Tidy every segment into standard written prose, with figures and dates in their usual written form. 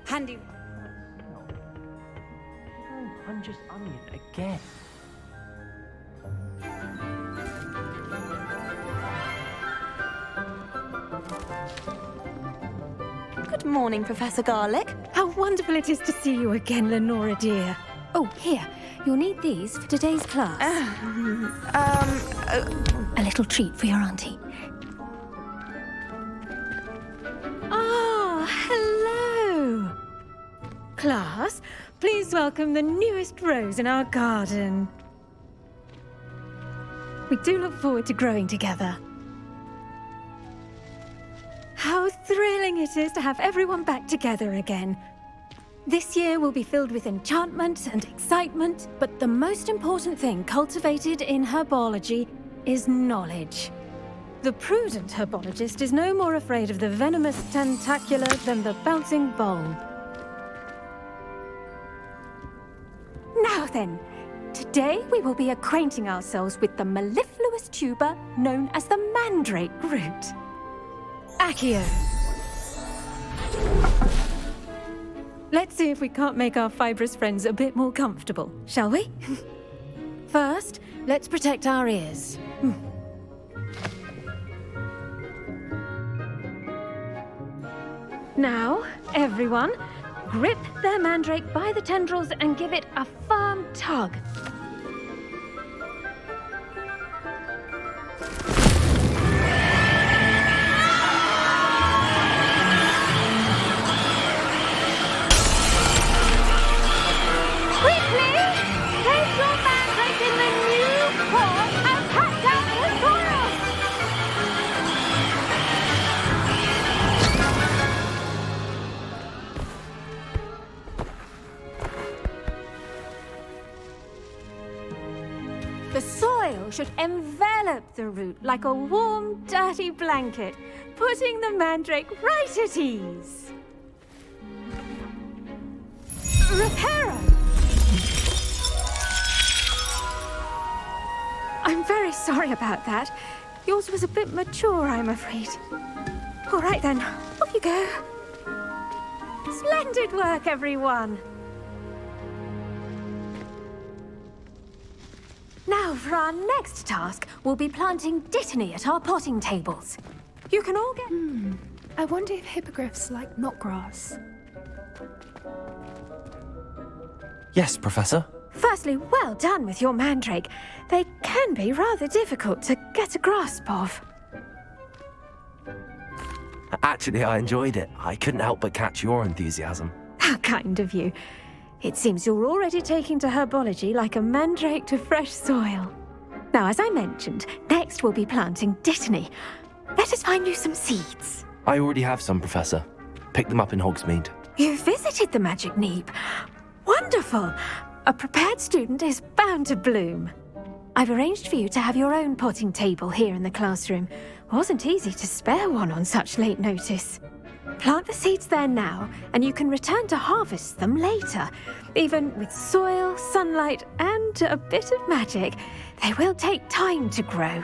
handy. Oh, I'm just onion again. Good morning, Professor Garlic. How wonderful it is to see you again, Lenora dear. Oh, here. You'll need these for today's class. A little treat for your auntie. Ah, hello. Class, please welcome the newest rose in our garden. We do look forward to growing together. How thrilling it is to have everyone back together again. This year will be filled with enchantment and excitement, but the most important thing cultivated in herbology is knowledge. The prudent herbologist is no more afraid of the venomous tentacular than the bouncing bulb. Now then, today we will be acquainting ourselves with the mellifluous tuber known as the mandrake root. Accio. Let's see if we can't make our fibrous friends a bit more comfortable, shall we? First, let's protect our ears. Now, everyone, grip their mandrake by the tendrils and give it a firm tug. The soil should envelop the root like a warm, dirty blanket, putting the mandrake right at ease. Reparo! I'm very sorry about that. Yours was a bit mature, I'm afraid. All right then, off you go. Splendid work, everyone. Now, for our next task, we'll be planting dittany at our potting tables. You can all get... I wonder if hippogriffs like knotgrass. Yes, Professor. Firstly, well done with your mandrake. They can be rather difficult to get a grasp of. Actually, I enjoyed it. I couldn't help but catch your enthusiasm. How kind of you. It seems you're already taking to herbology like a mandrake to fresh soil. Now, as I mentioned, next we'll be planting dittany. Let us find you some seeds. I already have some, Professor. Picked them up in Hogsmeade. You visited the Magic Neep. Wonderful! A prepared student is bound to bloom. I've arranged for you to have your own potting table here in the classroom. Wasn't easy to spare one on such late notice. Plant the seeds there now, and you can return to harvest them later. Even with soil, sunlight, and a bit of magic, they will take time to grow.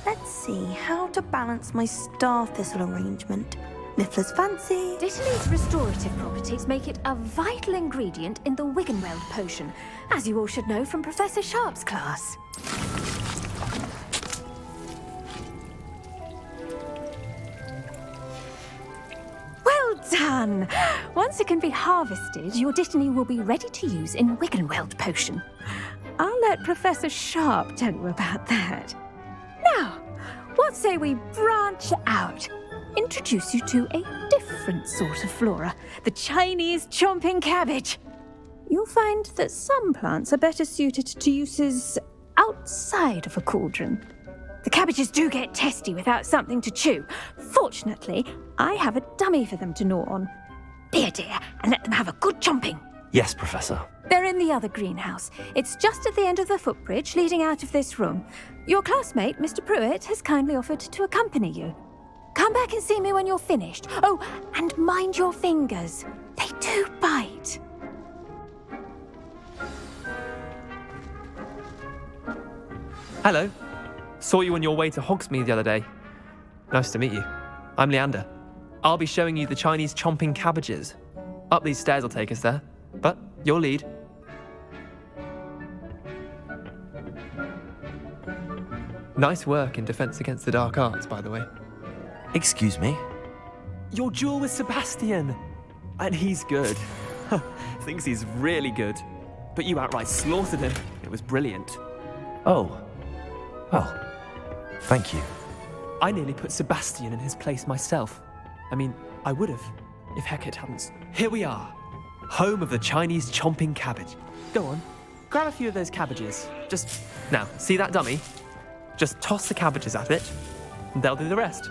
Let's see how to balance my star thistle arrangement. Miffler's fancy. Dittany's restorative properties make it a vital ingredient in the Wiggenweld potion, as you all should know from Professor Sharp's class. Well done! Once it can be harvested, your dittany will be ready to use in Wiggenweld potion. I'll let Professor Sharp tell you about that. Now, what say we branch out? Introduce you to a different sort of flora, the Chinese chomping cabbage. You'll find that some plants are better suited to uses outside of a cauldron. The cabbages do get testy without something to chew. Fortunately, I have a dummy for them to gnaw on. Be a dear and let them have a good chomping. Yes, Professor. They're in the other greenhouse. It's just at the end of the footbridge leading out of this room. Your classmate, Mr. Pruitt, has kindly offered to accompany you. Come back and see me when you're finished. Oh, and mind your fingers. They do bite. Hello. Saw you on your way to Hogsmeade the other day. Nice to meet you. I'm Leander. I'll be showing you the Chinese chomping cabbages. Up these stairs will take us there, but your lead. Nice work in Defense Against the Dark Arts, by the way. Excuse me? Your duel with Sebastian! And he's good. Thinks he's really good. But you outright slaughtered him. It was brilliant. Oh. Well, thank you. I nearly put Sebastian in his place myself. I mean, I would have, if Hecate hadn't. Here we are, home of the Chinese chomping cabbage. Go on, grab a few of those cabbages. Just, now, see that dummy? Just toss the cabbages at it, and they'll do the rest.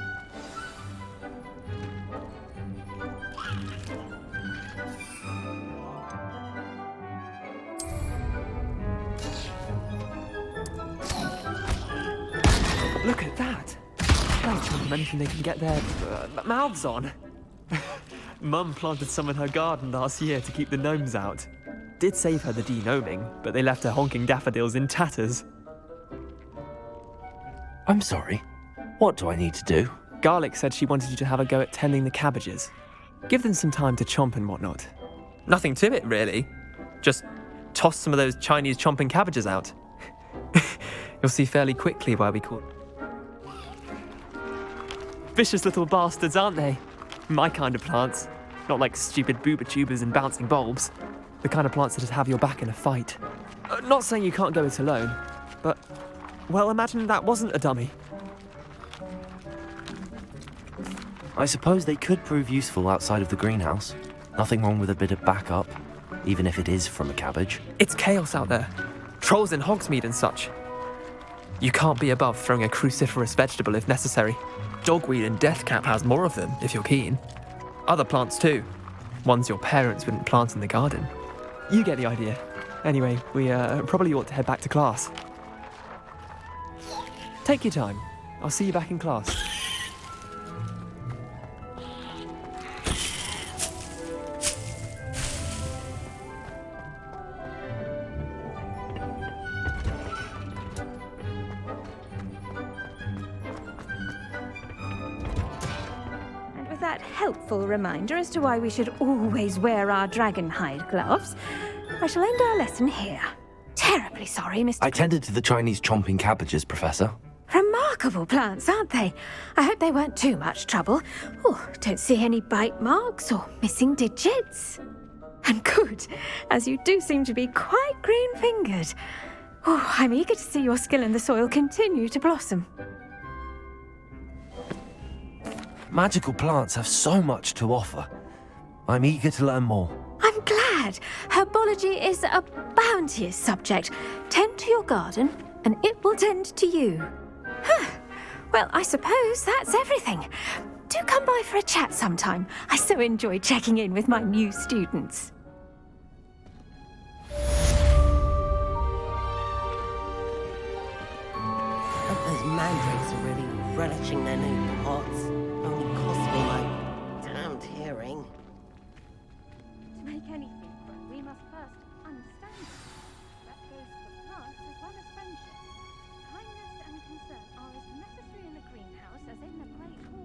Look at that! They'll chomp anything they can get their mouths on. Mum planted some in her garden last year to keep the gnomes out. Did save her the de-gnoming, but they left her honking daffodils in tatters. I'm sorry. What do I need to do? Garlic said she wanted you to have a go at tending the cabbages. Give them some time to chomp and whatnot. Nothing to it, really. Just toss some of those Chinese chomping cabbages out. You'll see fairly quickly why we call vicious little bastards, aren't they? My kind of plants. Not like stupid booba tubers and bouncing bulbs. The kind of plants that just have your back in a fight. Not saying you can't go it alone, but, well, imagine that wasn't a dummy. I suppose they could prove useful outside of the greenhouse. Nothing wrong with a bit of backup, even if it is from a cabbage. It's chaos out there. Trolls in Hogsmeade and such. You can't be above throwing a cruciferous vegetable if necessary. Dogweed and deathcap has more of them, if you're keen. Other plants too. Ones your parents wouldn't plant in the garden. You get the idea. Anyway, we probably ought to head back to class. Take your time. I'll see you back in class. That helpful reminder as to why we should always wear our dragon hide gloves, I shall end our lesson here. Terribly sorry, Mr. I tended to the Chinese chomping cabbages, Professor. Remarkable plants, aren't they? I hope they weren't too much trouble. Oh, don't see any bite marks or missing digits. And good, as you do seem to be quite green-fingered. Oh, I'm eager to see your skill in the soil continue to blossom. Magical plants have so much to offer. I'm eager to learn more. I'm glad. Herbology is a bounteous subject. Tend to your garden, and it will tend to you. Well, I suppose that's everything. Do come by for a chat sometime. I so enjoy checking in with my new students. Those mandrakes are really relishing their new pots. Only cost me my damned hearing. To make anything grow, we must first understand it. That goes for plants as well as friendship. Kindness and concern are as necessary in the greenhouse as in the great hall.